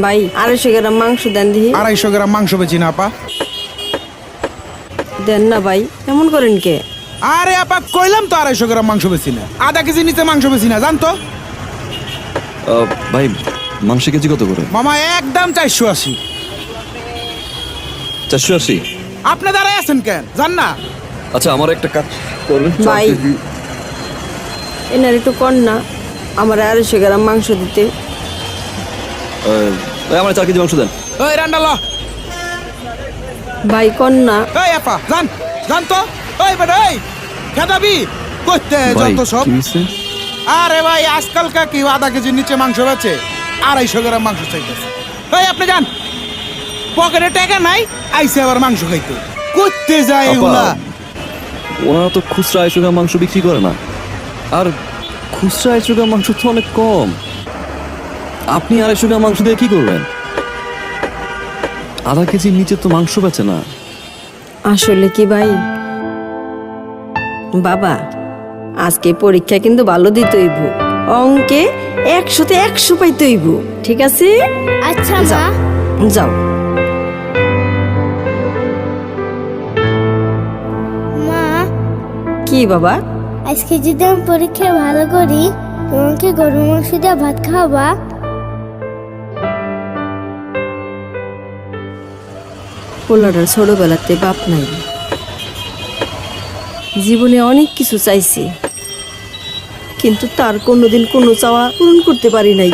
ভাই 250 গ্রাম মাংস দেন দিহি। 250 গ্রাম মাংস বেচি না আপা। দেন না ভাই, এমন করেন কে? আরে আপা কইলাম তো 250 গ্রাম মাংস বেচি না, আধা কেজি নিচে মাংস বেচি না, জানতো ভাই মাংস কেজি কত করে? মামা একদম 480। 480? আপনি দাঁড়ায় আছেন কেন, জান না? আচ্ছা আমার একটা কাজ করবেন। ভাই এনার একটু কর না, আমার 250 গ্রাম মাংস দিতে। আমার 4 কেজি মাংস দেন। ওই রান্ডাল, ভাই কর না। এই আপা জান, জান তো। ওই বেটা এই খেদাবি কইতে ভাই যত সব। কি হইছে? আরে ভাই আজকালকার কি আধা কেজির নিচে মাংস বেচে, 250 গ্রাম মাংস চাইতেছে। এই আপনি যান, পকেটে টাকা নাই, আইসে আবার মাংস খাইতে। করতে যায় এগুলা। ওনারা তো খুচরা 250 গ্রাম মাংস বিক্রি করে না, আর খুচরা 250 গ্রাম মাংস তো অনেক কম। আপনি 250 গ্রাম মাংস দিয়ে কি করবেন? আধা কেজির নিচে তো মাংস বেচে না। আসলে কি ভাই, বাবা আজকে পরীক্ষা কিন্তু ভালো দিতে হইব, অঙ্কে 100-তে 100 পাইতে হইব, ঠিক আছে? আচ্ছা মা। যাও। মা কি বাবা? আজকে যদি আমি পরীক্ষায় ভালো করি তোমাকে গরু মাংস দিয়ে ভাত খাওয়াবা? পোলাটার ছোটবেলাতে বাপ নাই, জীবনে অনেক কিছু চাইছে, কিন্তু তার কোনোদিন কোনো চাওয়া পূরণ করতে পারি নাই।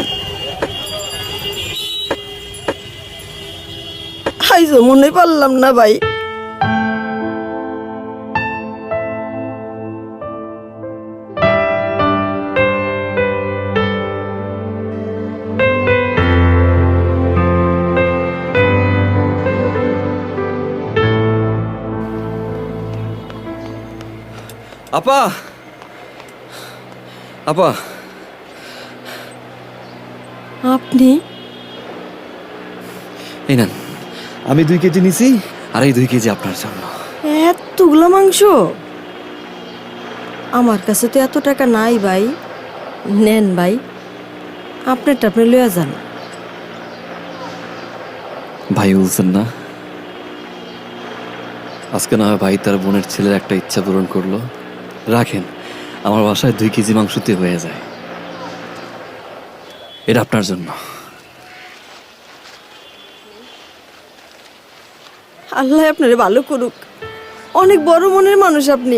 আইজো মনে পারলাম না ভাই। আপা, আপা আপনি? এই নেন, আমি 2 কেজি নিছি, আর এই 2 কেজি আপনার জন্য। এতগুলো মাংস? আমার কাছে তো এত টাকা নাই ভাই। নেন ভাই, আপনারটা আপনি লইয়া যান। ভাই বলছেন না, আজকে না হয় ভাই তার বোনের ছেলের একটা ইচ্ছা পূরণ করলো। রাখেন, আমার বাসায় 2 কেজি মাংসতে হয়ে যায়। এটা আপনার জন্য। আল্লাহ আপনারে ভালো করুক, অনেক বড় মনের মানুষ আপনি।